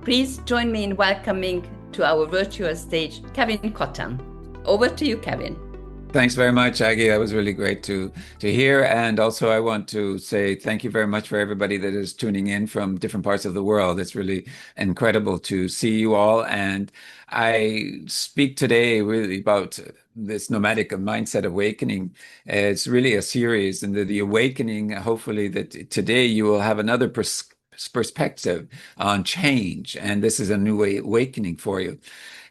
Please join me in welcoming to our virtual stage Kevin Cottam. Over to you, Kevin. Thanks very much, Aggie. That was really great to hear. And also, I want to say thank you very much for everybody that is tuning in from different parts of the world. It's really incredible to see you all. And I speak today really about this nomadic mindset awakening. It's really a series, and the awakening, hopefully, that today you will have another perspective on change. And this is a new awakening for you.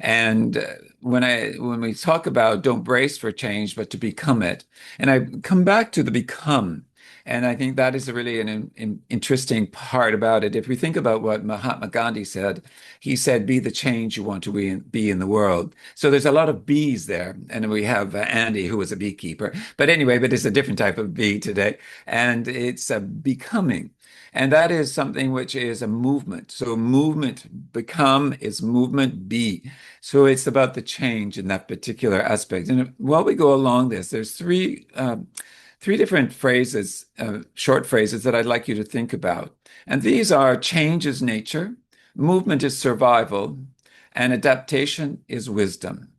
And when we talk about don't brace for change, but to become it, and I come back to the become, and I think that is really an interesting part about it. If we think about what Mahatma Gandhi said, he said, "Be the change you want to be in the world." So there's a lot of bees there, and we have Andy, who was a beekeeper. But anyway, but it's a different type of bee today, and it's a becoming. And that is something which is a movement. So movement become is movement be. So it's about the change in that particular aspect. And while we go along this, there's three different phrases, short phrases that I'd like you to think about. And these are change is nature, movement is survival, and adaptation is wisdom.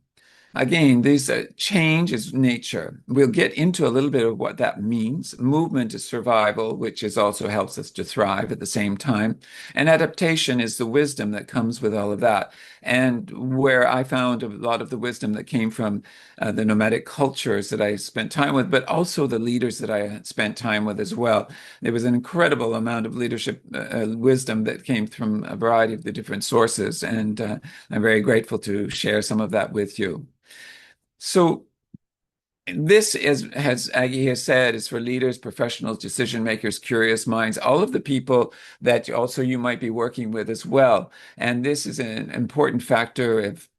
Again, this change is nature. We'll get into a little bit of what that means. Movement is survival, which is also helps us to thrive at the same time. And adaptation is the wisdom that comes with all of that. And where I found a lot of the wisdom that came from the nomadic cultures that I spent time with, but also the leaders that I spent time with as well. There was an incredible amount of leadership wisdom that came from a variety of the different sources. And I'm very grateful to share some of that with you. So this is, as Aggie has said, is for leaders, professionals, decision makers, curious minds, all of the people that also you might be working with as well. And this is an important factor of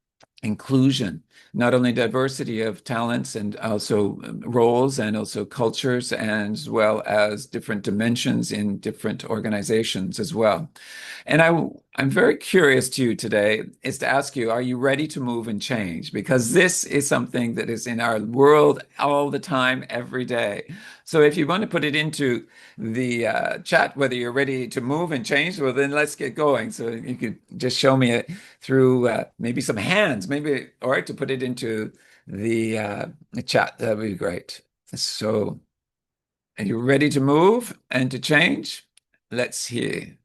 inclusion, not only diversity of talents and also roles and also cultures, and as well as different dimensions in different organizations as well. And I'm very curious to you today is to ask you, are you ready to move and change? Because this is something that is in our world all the time, every day. So if you want to put it into the chat, whether you're ready to move and change, well, then let's get going. So you could just show me it through maybe some hands, maybe, all right, to put it into the chat. That would be great. So are you ready to move and to change? Let's see.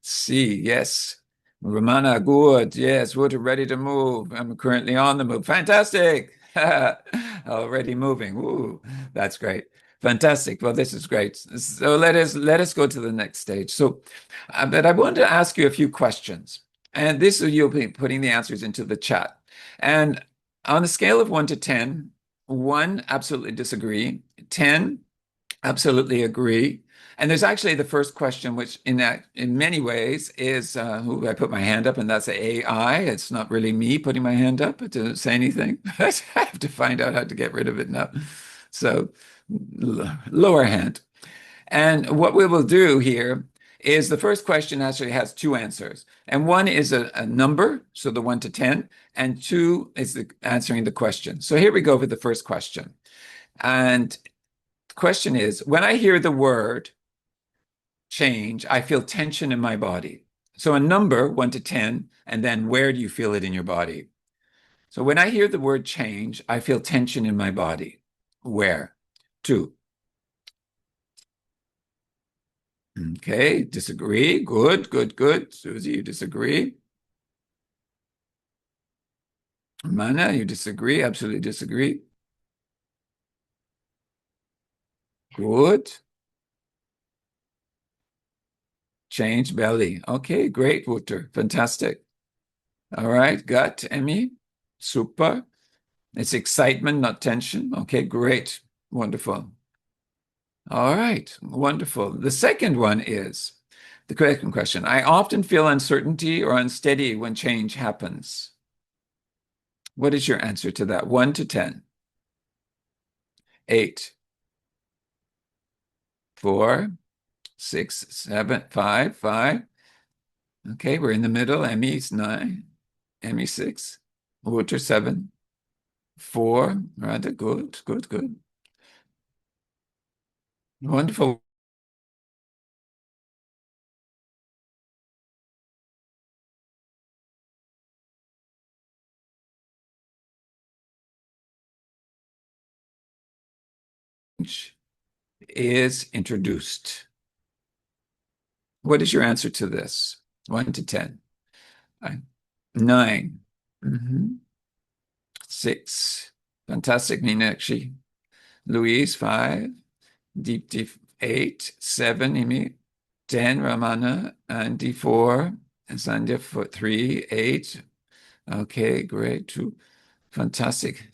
Yes. Romana, good. Yes, we're ready to move. I'm currently on the move. Fantastic. Already moving. Ooh, that's great. Fantastic. Well, this is great. So let us go to the next stage. So, but I wanted to ask you a few questions, and this you'll be putting the answers into the chat. And on a scale of 1 to 10, 1 absolutely disagree, 10 absolutely agree. And there's actually the first question, which in many ways is who I put my hand up, and that's AI. It's not really me putting my hand up to say anything. I have to find out how to get rid of it now. So lower hand. And what we will do here is the first question actually has two answers. And one is a number, so the 1 to 10, and two is answering the question. So here we go with the first question. And the question is, when I hear the word change, I feel tension in my body. So a number, 1 to 10, and then where do you feel it in your body? So when I hear the word change, I feel tension in my body. Where? 2. Okay, disagree. Good. Susie, you disagree. Mana, you disagree. Absolutely disagree. Good. Change belly. Okay, great, Wouter. Fantastic. All right, gut, Emmy. Super. It's excitement, not tension. Okay, great. Wonderful. All right, wonderful. The second one is the second question. I often feel uncertainty or unsteady when change happens. What is your answer to that? 1 to 10. 8, 4, 6, 7, 5, 5. Okay, we're in the middle. Emmy's 9, Emmy 6, Wouter 7, 4. Rather good. Wonderful. is introduced. What is your answer to this? 1 to 10. 9. Mhm. 6. Fantastic, Meenakshi. Louise, 5. Deep, 8. 7, Imi. 10, Ramana. And D4. And Sandhya, 3. 8. Okay, great. 2. Fantastic.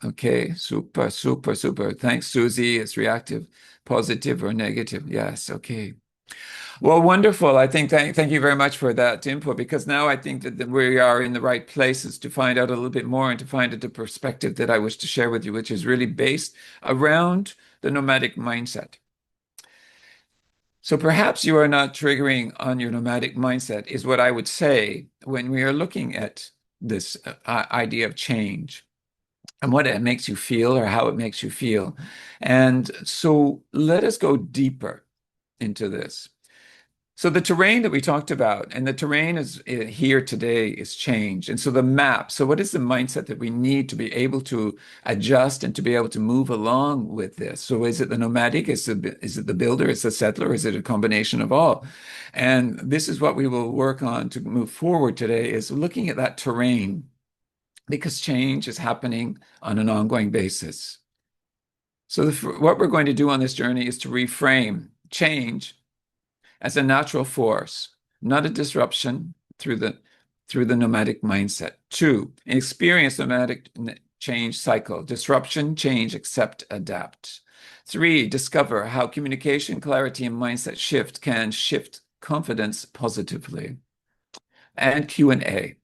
Okay, super, super, super. Thanks, Susie. It's reactive, positive or negative. Yes, okay. Well, wonderful. I think thank you very much for that input, because now I think that we are in the right places to find out a little bit more and to find out the perspective that I wish to share with you, which is really based around the nomadic mindset. So perhaps you are not triggering on your nomadic mindset, is what I would say when we are looking at this idea of change and what it makes you feel or how it makes you feel. And so let us go deeper into this. So the terrain that we talked about, and the terrain is here today, is change. And so the map, so what is the mindset that we need to be able to adjust and to be able to move along with this? So is it the nomadic? Is it the builder? Is it the settler? Is it a combination of all? And this is what we will work on to move forward today, is looking at that terrain, because change is happening on an ongoing basis. So what we're going to do on this journey is to reframe change as a natural force, not a disruption through the nomadic mindset. 2, experience nomadic change cycle, disruption, change, accept, adapt. 3, discover how communication, clarity, and mindset shift can shift confidence positively. And Q&A.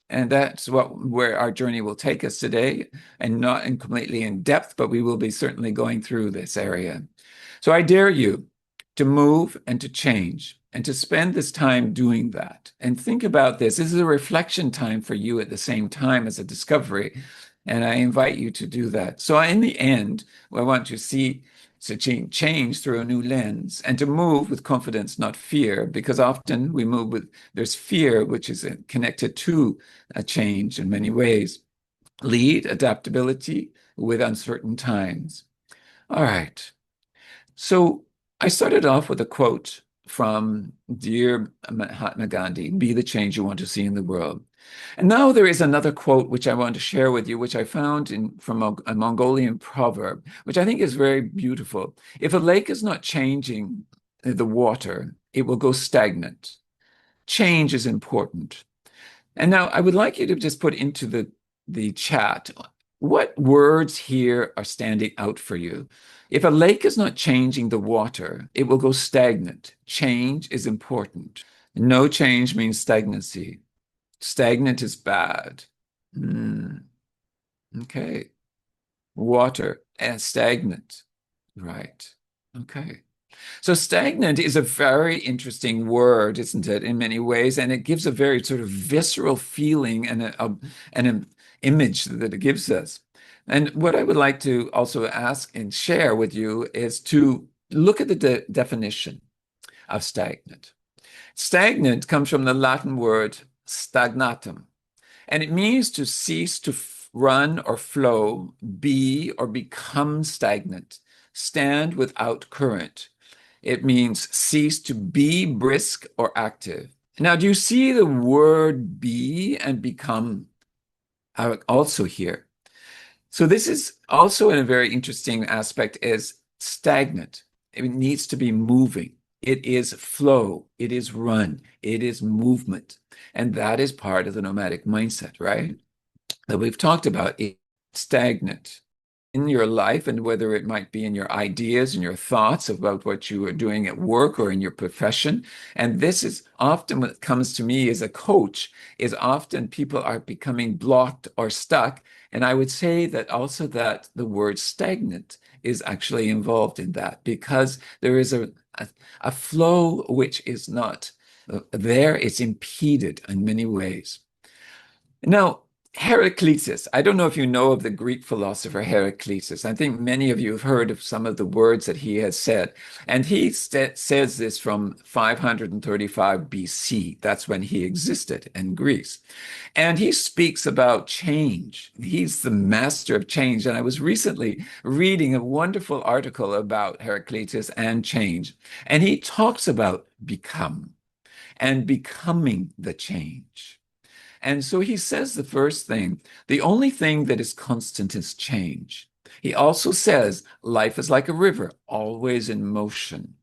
And that's where our journey will take us today, and not completely in depth, but we will be certainly going through this area. So I dare you to move and to change and to spend this time doing that. And think about this. This is a reflection time for you at the same time as a discovery. And I invite you to do that. So in the end, I want to see change through a new lens and to move with confidence, not fear, because often we move with, there's fear, which is connected to a change in many ways. Lead adaptability with uncertain times. All right. So I started off with a quote from dear Mahatma Gandhi, be the change you want to see in the world. And now there is another quote which I want to share with you, which I found from a Mongolian proverb, which I think is very beautiful. If a lake is not changing the water, it will go stagnant. Change is important. And now I would like you to just put into the chat what words here are standing out for you. If a lake is not changing the water, it will go stagnant. Change is important. No change means stagnancy. Stagnant is bad. Okay. Water and stagnant. Right. Okay. So stagnant is a very interesting word, isn't it, in many ways? And it gives a very sort of visceral feeling and an image that it gives us. And what I would like to also ask and share with you is to look at the definition of stagnant. Stagnant comes from the Latin word stagnatum, and it means to cease to run or flow, be or become stagnant, stand without current. It means cease to be brisk or active. Now, do you see the word be and become also here? So this is also a very interesting aspect, is stagnant. It needs to be moving. It is flow. It is run. It is movement. And that is part of the nomadic mindset, right? That we've talked about. It's stagnant in your life, and whether it might be in your ideas and your thoughts about what you are doing at work or in your profession. And this is often what comes to me as a coach, is often people are becoming blocked or stuck. And I would say that also that the word stagnant is actually involved in that, because there is a flow which is not there. It's impeded in many ways. Now, Heraclitus. I don't know if you know of the Greek philosopher Heraclitus. I think many of you have heard of some of the words that he has said. And he says this from 535 BC. That's when he existed in Greece. And he speaks about change. He's the master of change. And I was recently reading a wonderful article about Heraclitus and change. And he talks about become and becoming the change. And so he says the first thing, the only thing that is constant is change. He also says life is like a river, always in motion.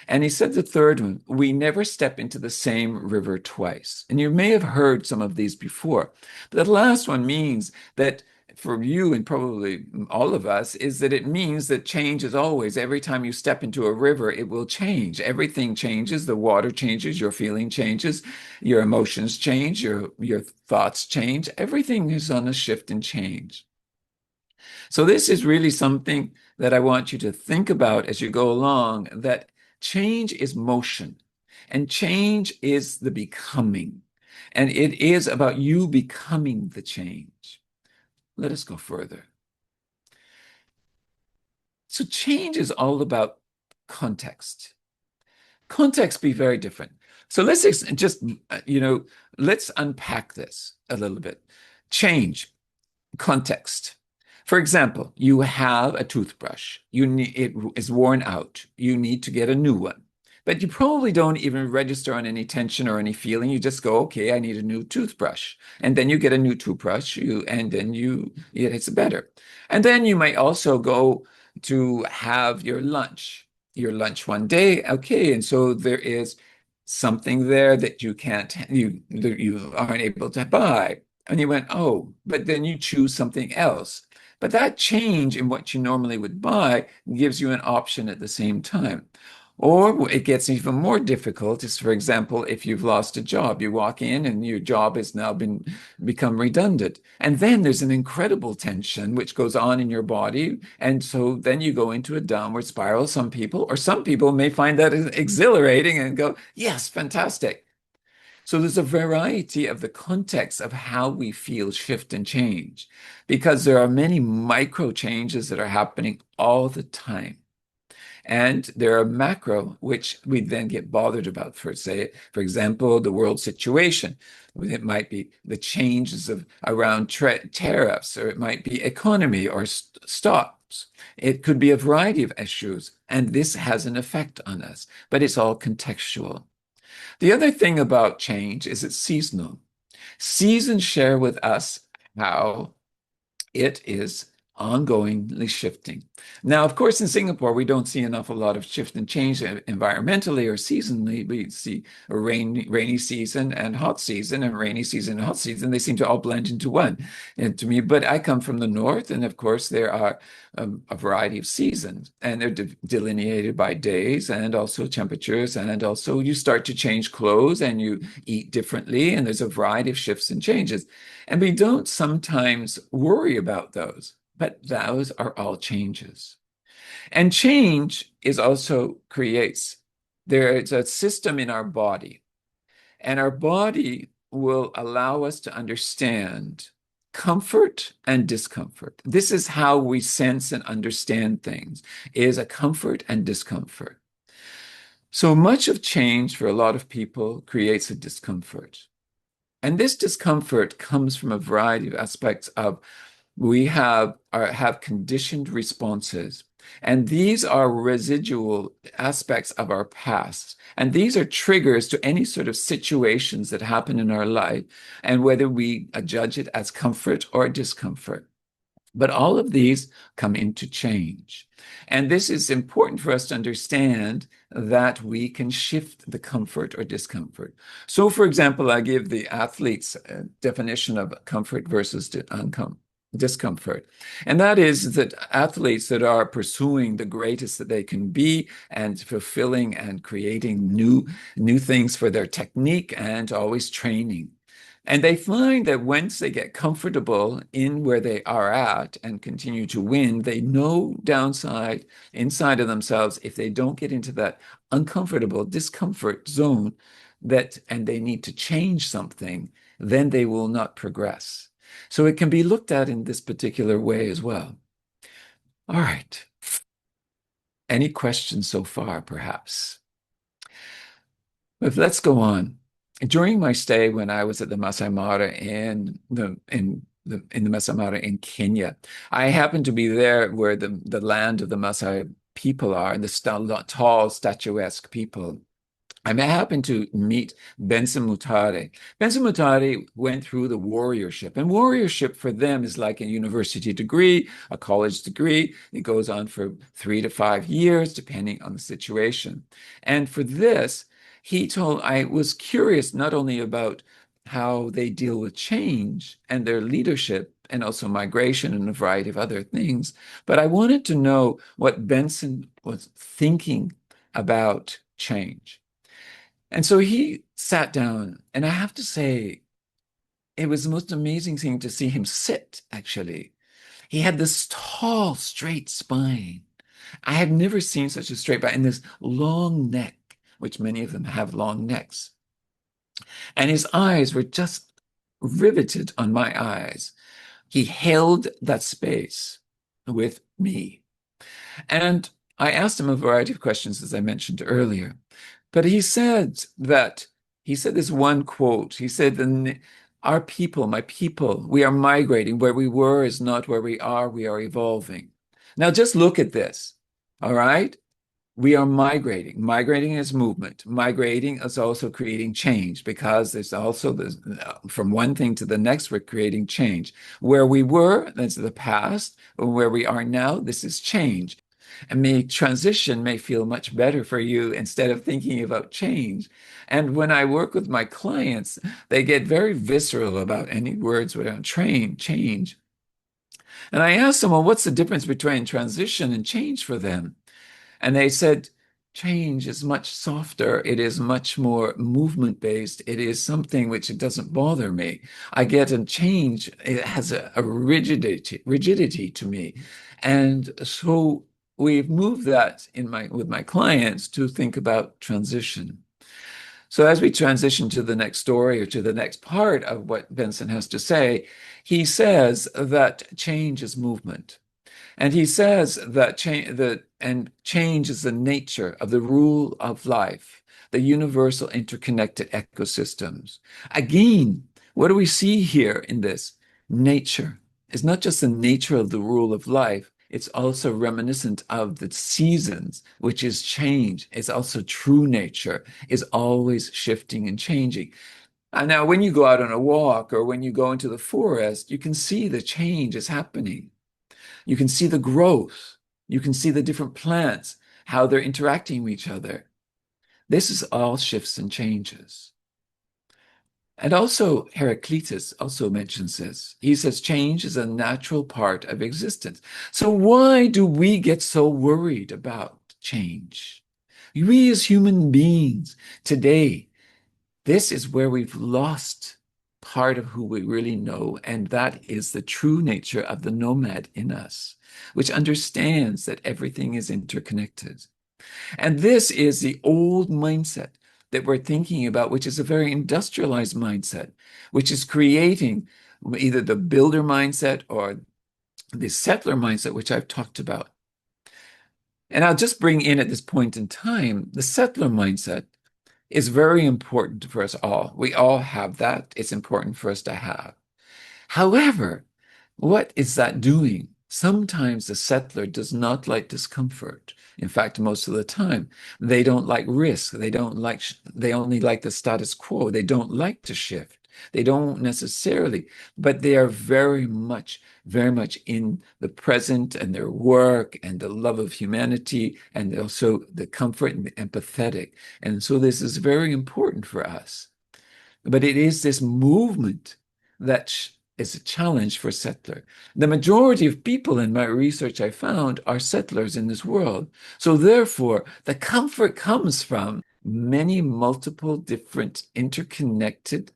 And he said the third one, we never step into the same river twice. And you may have heard some of these before. But the last one means that for you and probably all of us is that it means that change is always, every time you step into a river, it will change. Everything changes. The water changes, your feeling changes, your emotions change, your thoughts change. Everything is on a shift and change. So this is really something that I want you to think about as you go along, that change is motion and change is the becoming. And it is about you becoming the change. Let us go further. So change is all about context. Context be very different. So let's just, let's unpack this a little bit. Change, context. For example, you have a toothbrush. It is worn out. You need to get a new one. But you probably don't even register on any tension or any feeling. You just go, okay, I need a new toothbrush. And then you get a new toothbrush, it's better. And then you might also go to have your lunch one day. Okay, and so there is something there that you aren't able to buy. And you went, oh, but then you choose something else. But that change in what you normally would buy gives you an option at the same time. Or it gets even more difficult is, for example, if you've lost a job, you walk in and your job has now become redundant. And then there's an incredible tension which goes on in your body. And so then you go into a downward spiral, some people may find that exhilarating and go, yes, fantastic. So there's a variety of the context of how we feel shift and change, because there are many micro changes that are happening all the time. And there are macro, which we then get bothered about. For example, the world situation. It might be the changes around tariffs, or it might be economy or stocks. It could be a variety of issues, and this has an effect on us, but it's all contextual. The other thing about change is it's seasonal. Seasons share with us how it is ongoingly shifting. Now, of course, in Singapore, we don't see an awful lot of shift and change environmentally or seasonally. We see a rainy season and hot season, and rainy season and hot season. They seem to all blend into one, and to me. But I come from the north, and of course, there are a variety of seasons, and they're delineated by days and also temperatures, and also you start to change clothes and you eat differently, and there's a variety of shifts and changes. And we don't sometimes worry about those, but those are all changes. And change is also there is a system in our body, and our body will allow us to understand comfort and discomfort. This is how we sense and understand things, is a comfort and discomfort. So much of change for a lot of people creates a discomfort. And this discomfort comes from a variety of aspects of we have conditioned responses. And these are residual aspects of our past. And these are triggers to any sort of situations that happen in our life, and whether we judge it as comfort or discomfort. But all of these come into change. And this is important for us to understand, that we can shift the comfort or discomfort. So, for example, I give the athletes a definition of comfort versus discomfort. And that is that athletes that are pursuing the greatest that they can be and fulfilling and creating new things for their technique and always training. And they find that once they get comfortable in where they are at and continue to win, they know downside inside of themselves, if they don't get into that uncomfortable discomfort zone, and they need to change something, then they will not progress. So it can be looked at in this particular way as well. All right. Any questions so far, perhaps? But let's go on. During my stay when I was at the Masai Mara in the Masai Mara in Kenya, I happened to be there where the land of the Masai people are, and the tall, statuesque people. I happened to meet Benson Mutare. Benson Mutare went through the warriorship, and warriorship for them is like a university degree, a college degree. It goes on for 3 to 5 years, depending on the situation. And for this, I was curious not only about how they deal with change and their leadership and also migration and a variety of other things, but I wanted to know what Benson was thinking about change. And so he sat down, and I have to say, it was the most amazing thing to see him sit, actually. He had this tall, straight spine. I had never seen such a straight back and this long neck, which many of them have long necks. And his eyes were just riveted on my eyes. He held that space with me. And I asked him a variety of questions, as I mentioned earlier. But he said this one quote. He said, our people, my people, we are migrating. Where we were is not where we are evolving. Now just look at this, all right? We are migrating. Migrating is movement. Migrating is also creating change because there's also this, from one thing to the next, we're creating change. Where we were, that's the past. Where we are now, this is change. And transition may feel much better for you instead of thinking about change. And when I work with my clients, they get very visceral about any words around change. And I asked them, well, what's the difference between transition and change for them? And they said, change is much softer. It is much more movement based. It is something which it doesn't bother me. I get a change. It has a rigidity to me. And so we've moved that with my clients to think about transition. So as we transition to the next story or to the next part of what Benson has to say, he says that change is movement. And he says that change is the nature of the rule of life, the universal interconnected ecosystems. Again, what do we see here in this? Nature. It's not just the nature of the rule of life, it's also reminiscent of the seasons, which is change. It's also true nature, is always shifting and changing. And now, when you go out on a walk or when you go into the forest, you can see the change is happening. You can see the growth. You can see the different plants, how they're interacting with each other. This is all shifts and changes. And also, Heraclitus also mentions this. He says change is a natural part of existence. So why do we get so worried about change? We as human beings today, this is where we've lost part of who we really know, and that is the true nature of the nomad in us, which understands that everything is interconnected. And this is the old mindset that we're thinking about, which is a very industrialized mindset, which is creating either the builder mindset or the settler mindset, which I've talked about. And I'll just bring in at this point in time, the settler mindset is very important for us all. We all have that. It's important for us to have. However, what is that doing? Sometimes the settler does not like discomfort. In fact, most of the time, they don't like risk. They only like the status quo. They don't like to shift. They don't necessarily, but they are very much in the present and their work and the love of humanity and also the comfort and the empathetic. And so this is very important for us. But it is this movement that is a challenge for settler. The majority of people in my research I found are settlers in this world. So therefore, the comfort comes from many multiple different interconnected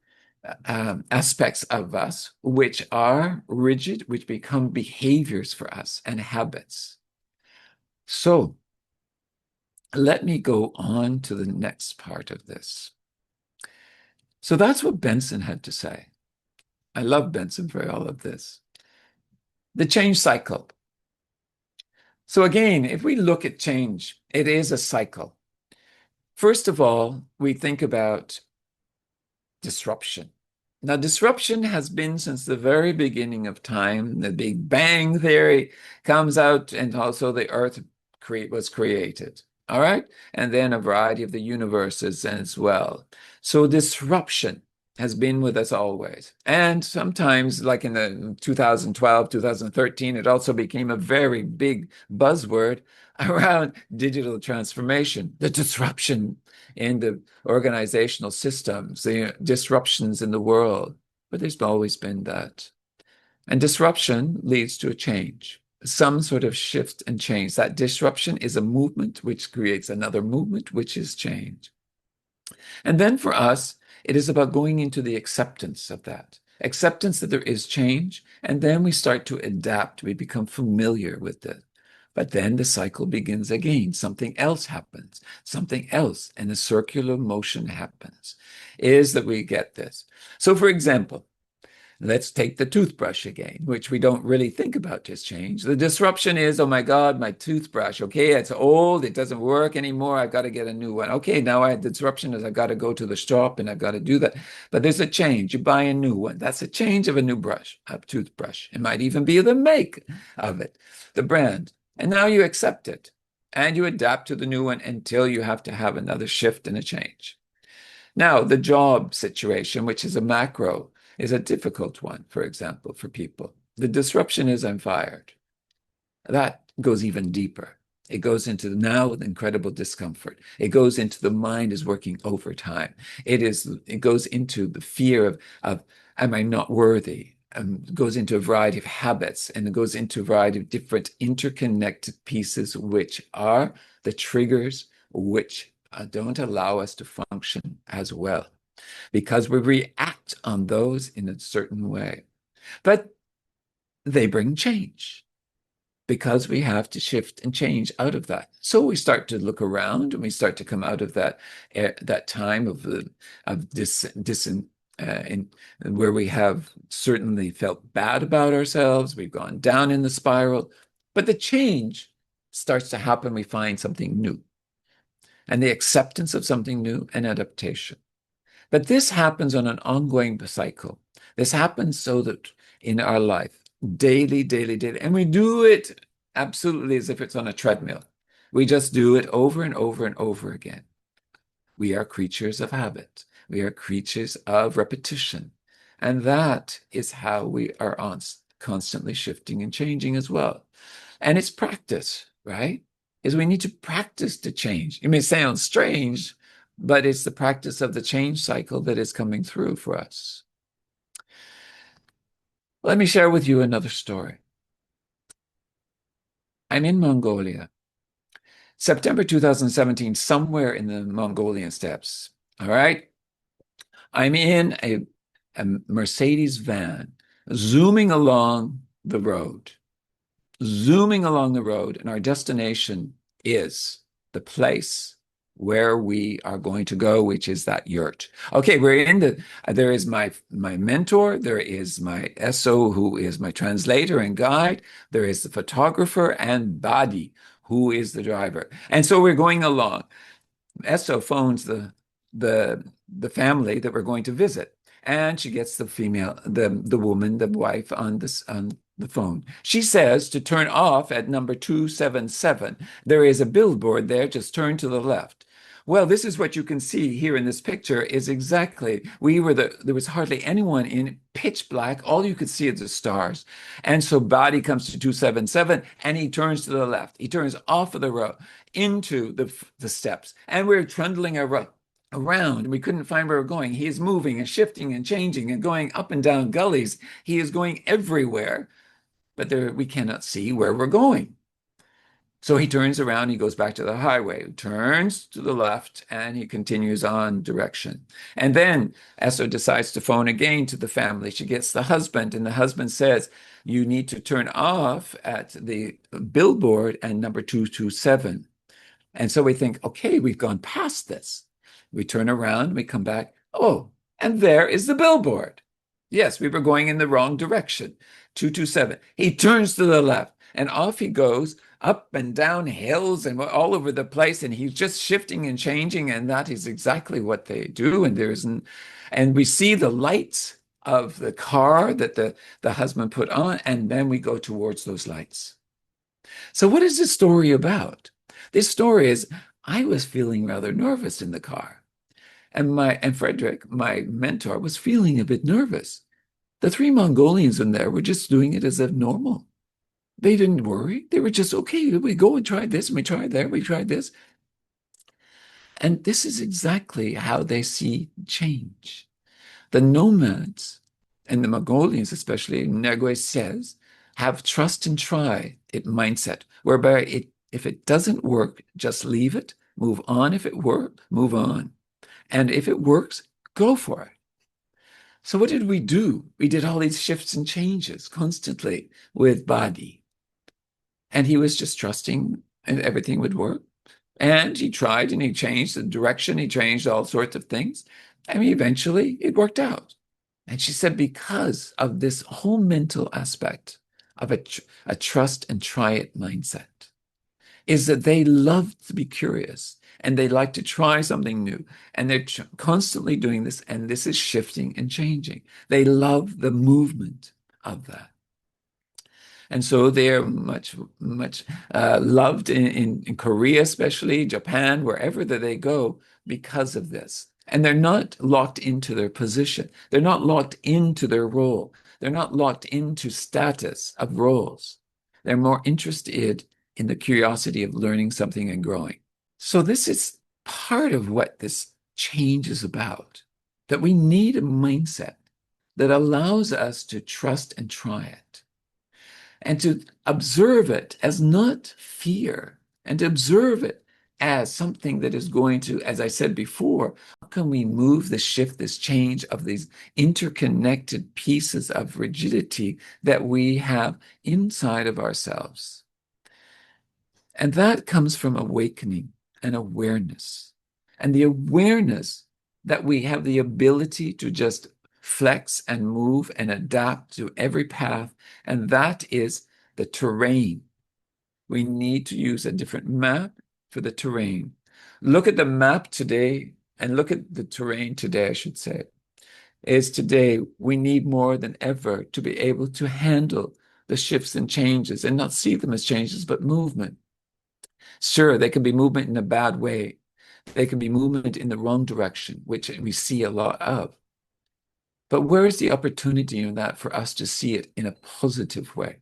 aspects of us, which are rigid, which become behaviors for us and habits. So let me go on to the next part of this. So that's what Benson had to say. I love Benson for all of this. The change cycle. So again, if we look at change, it is a cycle. First of all, we think about disruption. Now, disruption has been since the very beginning of time. The Big Bang Theory comes out, and also the Earth was created. All right? And then a variety of the universes as well. So disruption has been with us always. And sometimes, like in the 2012, 2013, it also became a very big buzzword around digital transformation, the disruption in the organizational systems, the disruptions in the world. But there's always been that. And disruption leads to a change, some sort of shift and change. That disruption is a movement which creates another movement, which is change. And then for us, it is about going into the acceptance of that, acceptance that there is change. And then we start to adapt. We become familiar with it. But then the cycle begins again. Something else happens, something else, and a circular motion happens, is that we get this. So, for example, let's take the toothbrush again, which we don't really think about as change. The disruption is, oh my God, my toothbrush. Okay, it's old. It doesn't work anymore. I've got to get a new one. Okay, now the disruption is I've got to go to the shop and I've got to do that. But there's a change. You buy a new one. That's a change of a new brush, a toothbrush. It might even be the make of it, the brand. And now you accept it and you adapt to the new one until you have to have another shift and a change. Now, the job situation, which is a macro, is a difficult one, for example, for people. The disruption is I'm fired. That goes even deeper. It goes into now incredible discomfort. It goes into the mind is working overtime. It goes into the fear of am I not worthy? It goes into a variety of habits, and it goes into a variety of different interconnected pieces, which are the triggers which don't allow us to function as well, because we react on those in a certain way. But they bring change because we have to shift and change out of that. So we start to look around and we start to come out of that time of where we have certainly felt bad about ourselves. We've gone down in the spiral, but the change starts to happen. We find something new, and the acceptance of something new and adaptation. But this happens on an ongoing cycle. This happens so that in our life, daily, daily, daily, and we do it absolutely as if it's on a treadmill. We just do it over and over and over again. We are creatures of habit. We are creatures of repetition. And that is how we are constantly shifting and changing as well. And it's practice, right? Is we need to practice to change. It may sound strange, but it's the practice of the change cycle that is coming through for us. Let me share with you another story. I'm in Mongolia, September 2017, somewhere in the Mongolian steppes. All right. I'm in a Mercedes van, zooming along the road, and our destination is the place where we are going to go, which is that yurt. Okay, there is my mentor, there is my SO, who is my translator and guide, there is the photographer, and Badi, who is the driver. And so we're going along. SO phones the family that we're going to visit, and she gets the woman, the wife on the phone. She says to turn off at number 277. There is a billboard there, just turn to the left. Well, this is what you can see here in this picture is exactly, there was hardly anyone in, pitch black. All you could see is the stars. And so Badi comes to 277 and he turns to the left. He turns off of the road into the steps. And we're trundling around. We couldn't find where we're going. He is moving and shifting and changing and going up and down gullies. He is going everywhere, but we cannot see where we're going. So he turns around, he goes back to the highway, turns to the left, and he continues on direction. And then Esther decides to phone again to the family. She gets the husband, and the husband says, you need to turn off at the billboard and number 227. And so we think, okay, we've gone past this. We turn around, we come back, oh, and there is the billboard. Yes, we were going in the wrong direction. 227. He turns to the left and off he goes up and down hills and all over the place. And he's just shifting and changing. And that is exactly what they do. And we see the lights of the car that the husband put on. And then we go towards those lights. So what is this story about? This story is I was feeling rather nervous in the car. And Frederick, my mentor, was feeling a bit nervous. The three Mongolians in there were just doing it as if normal. They didn't worry. They were just, okay, we go and try this, and we tried there, we tried this. And this is exactly how they see change. The nomads, and the Mongolians especially, Negwe says, have trust and try it mindset, whereby if it doesn't work, just leave it, move on. If it works, move on. And if it works, go for it. So what did we do? We did all these shifts and changes constantly with Badi. And he was just trusting and everything would work. And he tried and he changed the direction. He changed all sorts of things. I mean, eventually it worked out. And she said, because of this whole mental aspect of a trust and try it mindset, is that they love to be curious and they like to try something new. And they're constantly doing this, and this is shifting and changing. They love the movement of that. And so they're much, much loved in Korea, especially Japan, wherever that they go, because of this. And they're not locked into their position. They're not locked into their role. They're not locked into status of roles. They're more interested in the curiosity of learning something and growing. So this is part of what this change is about, that we need a mindset that allows us to trust and try it, and to observe it as not fear, and to observe it as something that is going to, as I said before, how can we move this shift, this change of these interconnected pieces of rigidity that we have inside of ourselves? And that comes from awakening and awareness. And the awareness that we have the ability to just flex and move and adapt to every path. And that is the terrain. We need to use a different map for the terrain. Look at the map today and look at the terrain today, I should say. Is today we need more than ever to be able to handle the shifts and changes and not see them as changes, but movement. Sure, they can be movement in a bad way. They can be movement in the wrong direction, which we see a lot of. But where is the opportunity in that for us to see it in a positive way?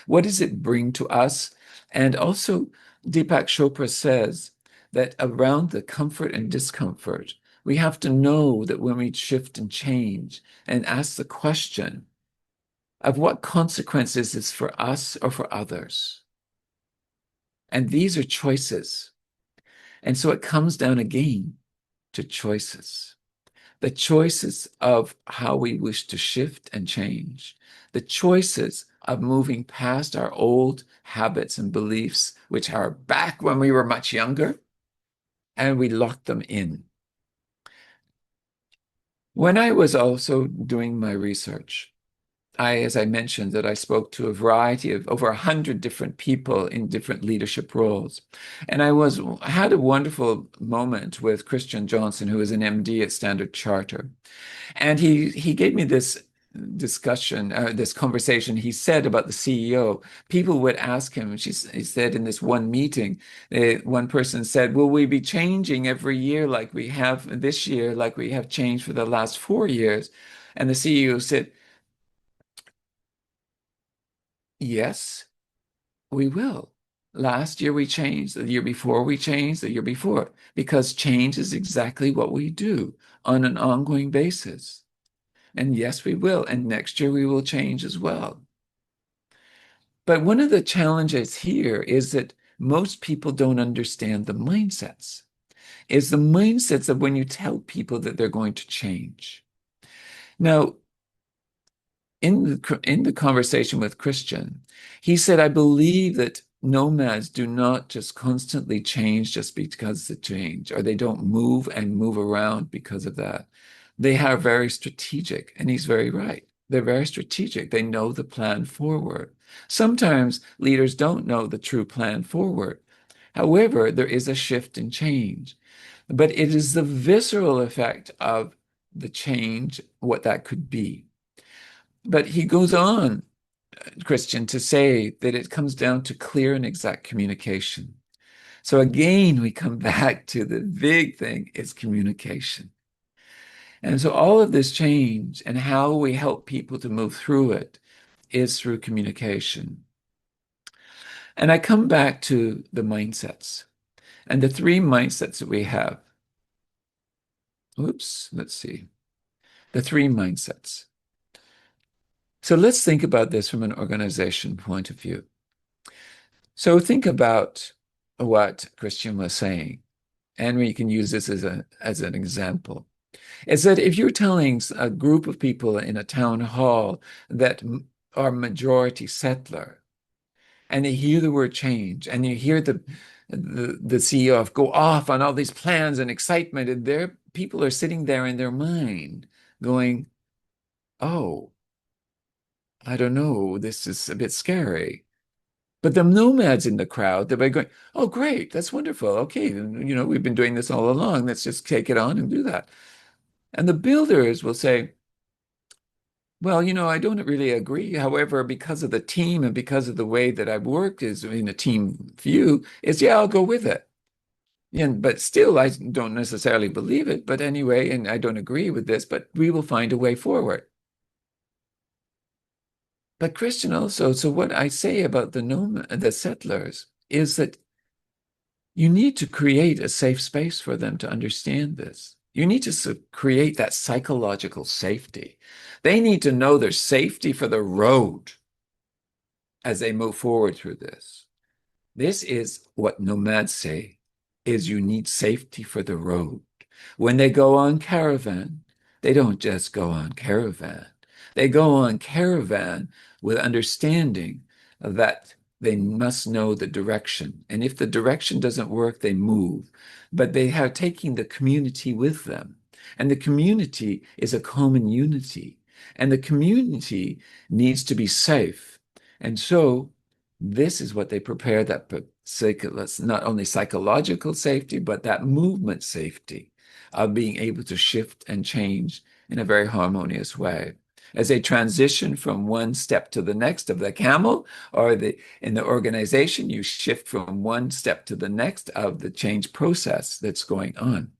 What does it bring to us? And also, Deepak Chopra says that around the comfort and discomfort, we have to know that when we shift and change and ask the question of what consequences is for us or for others. And these are choices. And so it comes down again to choices. The choices of how we wish to shift and change. The choices of moving past our old habits and beliefs, which are back when we were much younger, and we locked them in. When I was also doing my research, as I mentioned, that I spoke to a variety of over 100 different people in different leadership roles. And I had a wonderful moment with Christian Johnson, who is an MD at Standard Charter. And he gave me this discussion, this conversation. He said about the CEO, people would ask him, he said in this one meeting, one person said, will we be changing every year like we have this year, like we have changed for the last 4 years? And the CEO said, yes, we will. Last year we changed, the year before we changed, the year before, because change is exactly what we do on an ongoing basis. And yes, we will. And next year we will change as well. But one of the challenges here is that most people don't understand the mindsets. It's the mindsets of when you tell people that they're going to change. Now, in the conversation with Christian, he said, I believe that nomads do not just constantly change just because they change, or they don't move and move around because of that. They are very strategic, and he's very right. They're very strategic. They know the plan forward. Sometimes leaders don't know the true plan forward. However, there is a shift and change, but it is the visceral effect of the change, what that could be. But he goes on, Christian, to say that it comes down to clear and exact communication. So again, we come back to the big thing is communication. And so all of this change and how we help people to move through it is through communication. And I come back to the mindsets and the three mindsets that we have. Oops, let's see. The three mindsets. So let's think about this from an organization point of view. So think about what Christian was saying, and we can use this as an example. Is that if you're telling a group of people in a town hall that are majority settler, and they hear the word change, and you hear the CEO go off on all these plans and excitement, and their people are sitting there in their mind going, "Oh, I don't know, this is a bit scary." But the nomads in the crowd, they're going, "Oh, great, that's wonderful. Okay, we've been doing this all along. Let's just take it on and do that." And the builders will say, "Well, I don't really agree. However, because of the team and because of the way that I've worked is in a team view, yeah, I'll go with it. But still, I don't necessarily believe it. But anyway, and I don't agree with this, but we will find a way forward." But Christian also, so what I say about the settlers is that you need to create a safe space for them to understand this. You need to create that psychological safety. They need to know there's safety for the road as they move forward through this. This is what nomads say, is you need safety for the road. When they go on caravan, they don't just go on caravan. They go on caravan with understanding that they must know the direction. And if the direction doesn't work, they move. But they are taking the community with them. And the community is a common unity. And the community needs to be safe. And so this is what they prepare, that not only psychological safety, but that movement safety of being able to shift and change in a very harmonious way. As they transition from one step to the next of the camel, or in the organization, you shift from one step to the next of the change process that's going on.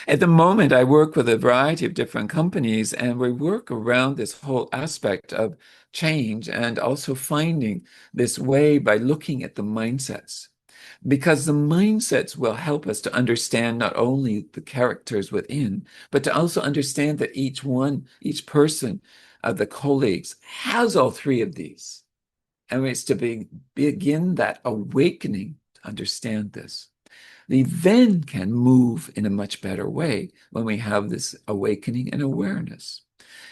At the moment, I work with a variety of different companies, and we work around this whole aspect of change and also finding this way by looking at the mindsets. Because the mindsets will help us to understand not only the characters within, but to also understand that each person of the colleagues has all three of these. And it's to begin that awakening to understand this. We then can move in a much better way when we have this awakening and awareness.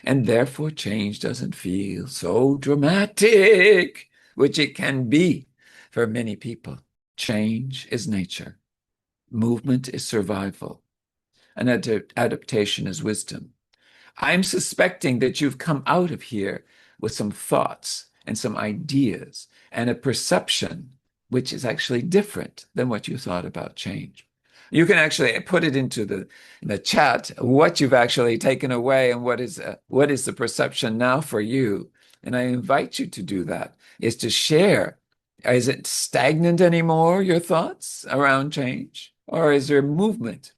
And therefore, change doesn't feel so dramatic, which it can be for many people. Change is nature. Movement is survival. And adaptation is wisdom. I'm suspecting that you've come out of here with some thoughts and some ideas and a perception which is actually different than what you thought about change. You can actually put it into the chat what you've actually taken away and what is the perception now for you. And I invite you to do that, is to share. Is it stagnant anymore, your thoughts around change? Or is there movement?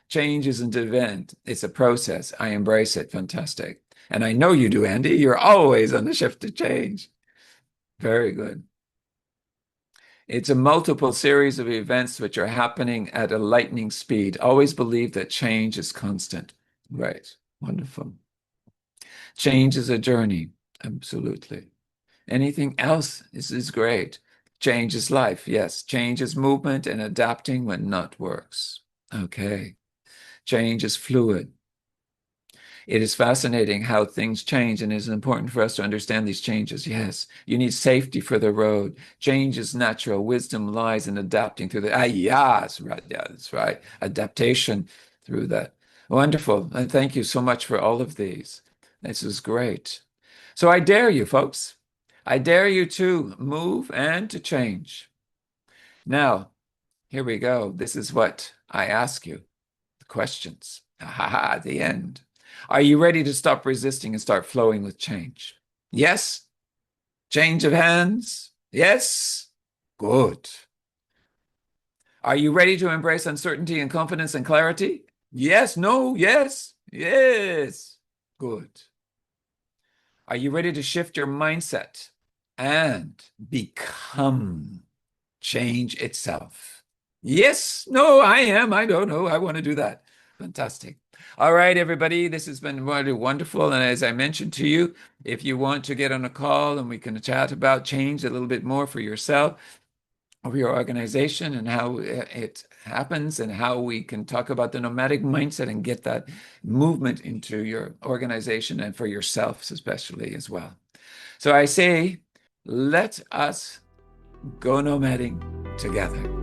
Change isn't an event, it's a process. I embrace it. Fantastic. And I know you do, Andy. You're always on the shift to change. Very good. It's a multiple series of events which are happening at a lightning speed. Always believe that change is constant. Right. Wonderful. Change is a journey. Absolutely. Anything else is great. Change is life. Yes. Change is movement and adapting when not works. Okay. Change is fluid. It is fascinating how things change, and it is important for us to understand these changes. Yes, you need safety for the road. Change is natural. Wisdom lies in adapting through the, yes, right, yeah, that's right. Adaptation through that. Wonderful. And thank you so much for all of these. This is great. So I dare you, folks. I dare you to move and to change. Now, here we go. This is what I ask you. The questions. At the end. Are you ready to stop resisting and start flowing with change? Yes? Change of hands? Yes? Good. Are you ready to embrace uncertainty and confidence and clarity? Yes, no, yes, yes. Good. Are you ready to shift your mindset and become change itself? Yes, no, I am. I don't know. I want to do that. Fantastic. All right, everybody. This has been really wonderful. And as I mentioned to you, if you want to get on a call and we can chat about change a little bit more for yourself, of your organization and how it happens and how we can talk about the nomadic mindset and get that movement into your organization and for yourselves especially as well. So I say, let us go nomading together.